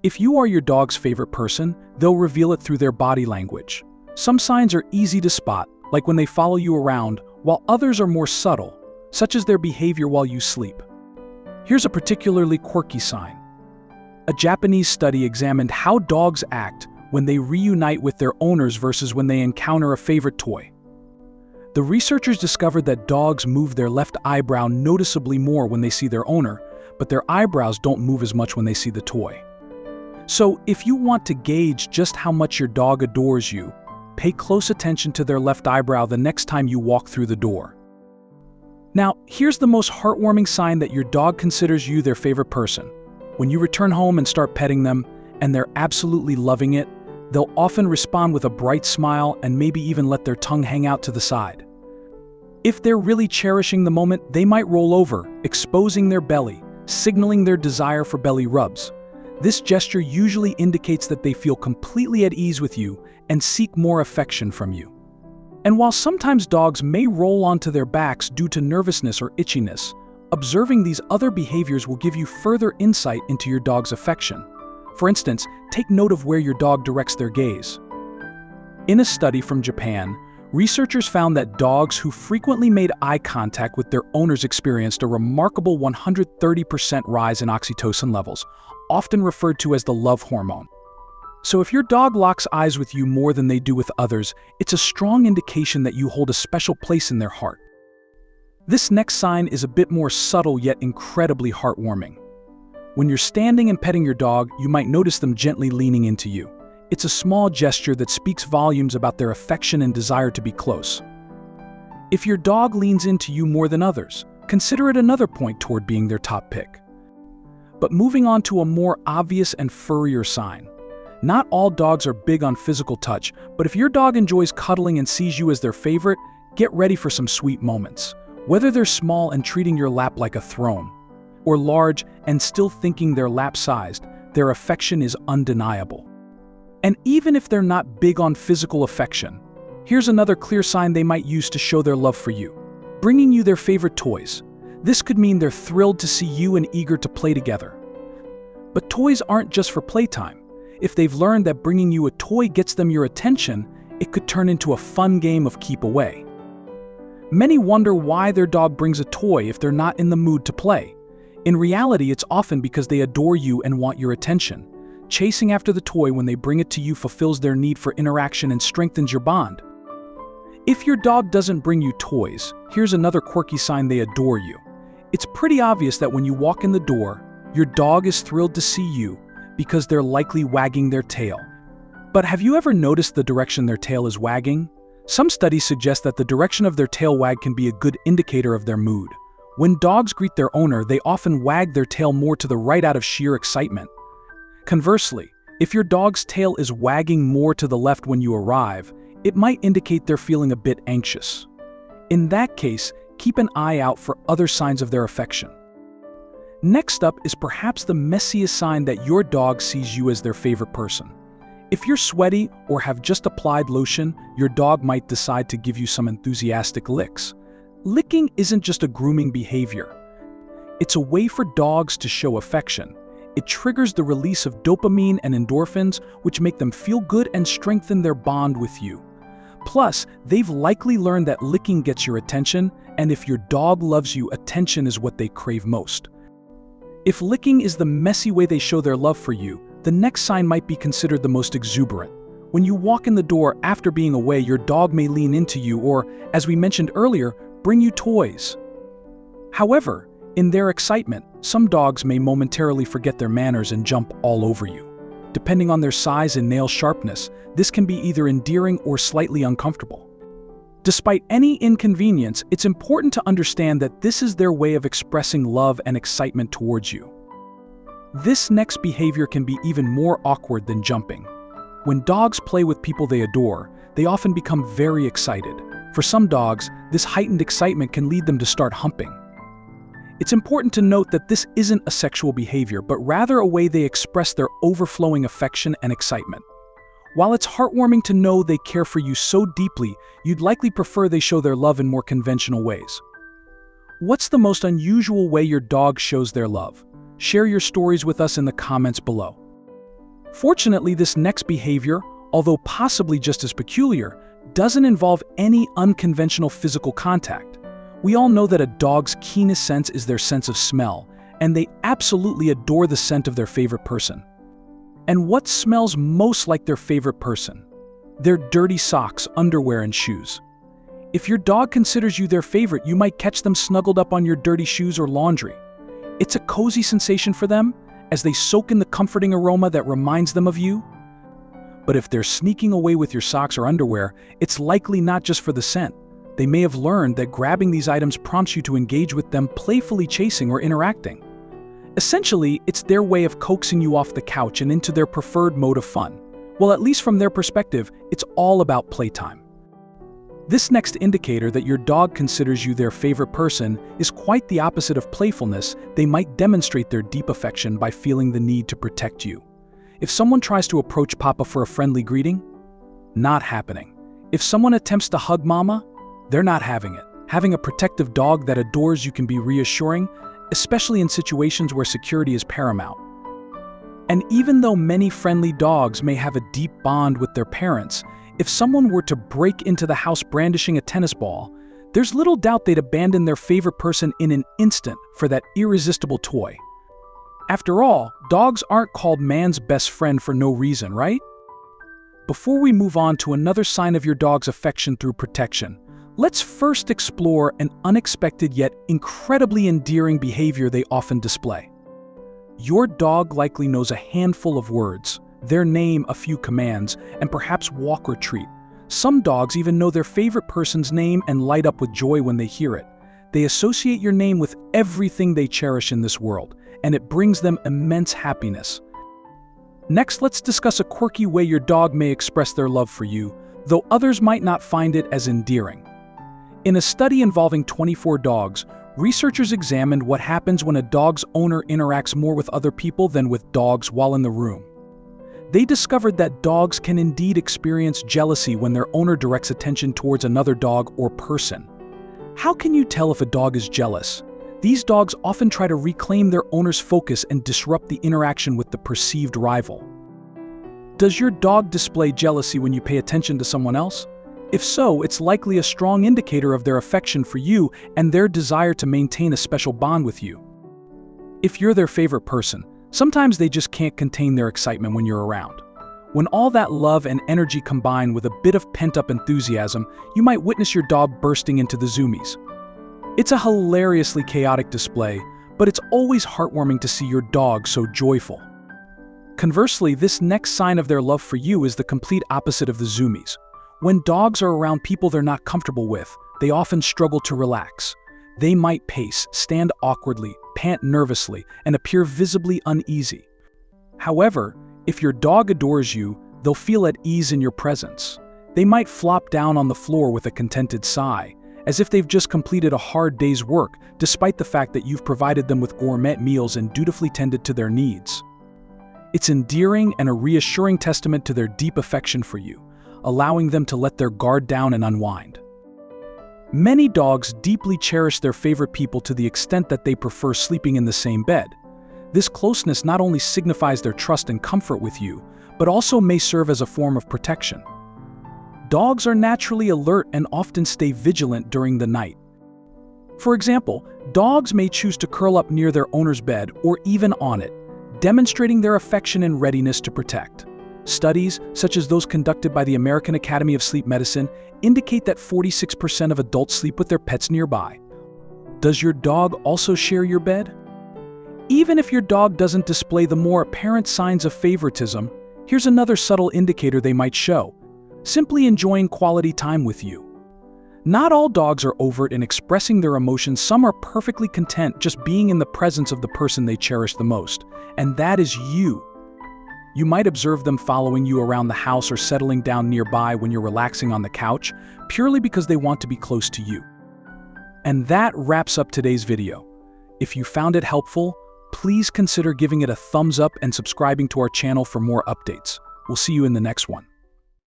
If you are your dog's favorite person, they'll reveal it through their body language. Some signs are easy to spot, like when they follow you around, while others are more subtle, such as their behavior while you sleep. Here's a particularly quirky sign. A Japanese study examined how dogs act when they reunite with their owners versus when they encounter a favorite toy. The researchers discovered that dogs move their left eyebrow noticeably more when they see their owner, but their eyebrows don't move as much when they see the toy. So, if you want to gauge just how much your dog adores you, pay close attention to their left eyebrow the next time you walk through the door. Now, here's the most heartwarming sign that your dog considers you their favorite person. When you return home and start petting them, and they're absolutely loving it, they'll often respond with a bright smile and maybe even let their tongue hang out to the side. If they're really cherishing the moment, they might roll over, exposing their belly, signaling their desire for belly rubs. This gesture usually indicates that they feel completely at ease with you and seek more affection from you. And while sometimes dogs may roll onto their backs due to nervousness or itchiness, observing these other behaviors will give you further insight into your dog's affection. For instance, take note of where your dog directs their gaze. In a study from Japan, researchers found that dogs who frequently made eye contact with their owners experienced a remarkable 130% rise in oxytocin levels, often referred to as the love hormone. So if your dog locks eyes with you more than they do with others, it's a strong indication that you hold a special place in their heart. This next sign is a bit more subtle yet incredibly heartwarming. When you're standing and petting your dog, you might notice them gently leaning into you. It's a small gesture that speaks volumes about their affection and desire to be close. If your dog leans into you more than others, consider it another point toward being their top pick. But moving on to a more obvious and furrier sign. Not all dogs are big on physical touch, but if your dog enjoys cuddling and sees you as their favorite, get ready for some sweet moments. Whether they're small and treating your lap like a throne, or large and still thinking they're lap-sized, their affection is undeniable. And even if they're not big on physical affection, here's another clear sign they might use to show their love for you. Bringing you their favorite toys. This could mean they're thrilled to see you and eager to play together. But toys aren't just for playtime. If they've learned that bringing you a toy gets them your attention, it could turn into a fun game of keep away. Many wonder why their dog brings a toy if they're not in the mood to play. In reality, it's often because they adore you and want your attention. Chasing after the toy when they bring it to you fulfills their need for interaction and strengthens your bond. If your dog doesn't bring you toys, here's another quirky sign they adore you. It's pretty obvious that when you walk in the door, your dog is thrilled to see you because they're likely wagging their tail. But have you ever noticed the direction their tail is wagging? Some studies suggest that the direction of their tail wag can be a good indicator of their mood. When dogs greet their owner, they often wag their tail more to the right out of sheer excitement. Conversely, if your dog's tail is wagging more to the left when you arrive, it might indicate they're feeling a bit anxious. In that case, keep an eye out for other signs of their affection. Next up is perhaps the messiest sign that your dog sees you as their favorite person. If you're sweaty or have just applied lotion, your dog might decide to give you some enthusiastic licks. Licking isn't just a grooming behavior. It's a way for dogs to show affection. It triggers the release of dopamine and endorphins, which make them feel good and strengthen their bond with you. Plus, they've likely learned that licking gets your attention, and if your dog loves you, attention is what they crave most. If licking is the messy way they show their love for you, the next sign might be considered the most exuberant. When you walk in the door after being away, your dog may lean into you or, as we mentioned earlier, bring you toys. However, in their excitement, some dogs may momentarily forget their manners and jump all over you. Depending on their size and nail sharpness, this can be either endearing or slightly uncomfortable. Despite any inconvenience, it's important to understand that this is their way of expressing love and excitement towards you. This next behavior can be even more awkward than jumping. When dogs play with people they adore, they often become very excited. For some dogs, this heightened excitement can lead them to start humping. It's important to note that this isn't a sexual behavior, but rather a way they express their overflowing affection and excitement. While it's heartwarming to know they care for you so deeply, you'd likely prefer they show their love in more conventional ways. What's the most unusual way your dog shows their love? Share your stories with us in the comments below. Fortunately, this next behavior, although possibly just as peculiar, doesn't involve any unconventional physical contact. We all know that a dog's keenest sense is their sense of smell, and they absolutely adore the scent of their favorite person. And what smells most like their favorite person? Their dirty socks, underwear, and shoes. If your dog considers you their favorite, you might catch them snuggled up on your dirty shoes or laundry. It's a cozy sensation for them as they soak in the comforting aroma that reminds them of you. But if they're sneaking away with your socks or underwear, it's likely not just for the scent. They may have learned that grabbing these items prompts you to engage with them, playfully chasing or interacting. Essentially, it's their way of coaxing you off the couch and into their preferred mode of fun. Well, at least from their perspective, it's all about playtime. This next indicator that your dog considers you their favorite person is quite the opposite of playfulness. They might demonstrate their deep affection by feeling the need to protect you. If someone tries to approach Papa for a friendly greeting, not happening. If someone attempts to hug Mama, they're not having it. Having a protective dog that adores you can be reassuring, especially in situations where security is paramount. And even though many friendly dogs may have a deep bond with their parents, if someone were to break into the house brandishing a tennis ball, there's little doubt they'd abandon their favorite person in an instant for that irresistible toy. After all, dogs aren't called man's best friend for no reason, right? Before we move on to another sign of your dog's affection through protection, let's first explore an unexpected yet incredibly endearing behavior they often display. Your dog likely knows a handful of words, their name, a few commands, and perhaps walk or treat. Some dogs even know their favorite person's name and light up with joy when they hear it. They associate your name with everything they cherish in this world, and it brings them immense happiness. Next, let's discuss a quirky way your dog may express their love for you, though others might not find it as endearing. In a study involving 24 dogs, researchers examined what happens when a dog's owner interacts more with other people than with dogs while in the room. They discovered that dogs can indeed experience jealousy when their owner directs attention towards another dog or person. How can you tell if a dog is jealous? These dogs often try to reclaim their owner's focus and disrupt the interaction with the perceived rival. Does your dog display jealousy when you pay attention to someone else? If so, it's likely a strong indicator of their affection for you and their desire to maintain a special bond with you. If you're their favorite person, sometimes they just can't contain their excitement when you're around. When all that love and energy combine with a bit of pent-up enthusiasm, you might witness your dog bursting into the Zoomies. It's a hilariously chaotic display, but it's always heartwarming to see your dog so joyful. Conversely, this next sign of their love for you is the complete opposite of the Zoomies. When dogs are around people they're not comfortable with, they often struggle to relax. They might pace, stand awkwardly, pant nervously, and appear visibly uneasy. However, if your dog adores you, they'll feel at ease in your presence. They might flop down on the floor with a contented sigh, as if they've just completed a hard day's work, despite the fact that you've provided them with gourmet meals and dutifully tended to their needs. It's endearing and a reassuring testament to their deep affection for you, allowing them to let their guard down and unwind. Many dogs deeply cherish their favorite people to the extent that they prefer sleeping in the same bed. This closeness not only signifies their trust and comfort with you, but also may serve as a form of protection. Dogs are naturally alert and often stay vigilant during the night. For example, dogs may choose to curl up near their owner's bed or even on it, demonstrating their affection and readiness to protect. Studies, such as those conducted by the American Academy of Sleep Medicine, indicate that 46% of adults sleep with their pets nearby. Does your dog also share your bed? Even if your dog doesn't display the more apparent signs of favoritism, here's another subtle indicator they might show: simply enjoying quality time with you. Not all dogs are overt in expressing their emotions. Some are perfectly content just being in the presence of the person they cherish the most, and that is you. You might observe them following you around the house or settling down nearby when you're relaxing on the couch, purely because they want to be close to you. And that wraps up today's video. If you found it helpful, please consider giving it a thumbs up and subscribing to our channel for more updates. We'll see you in the next one.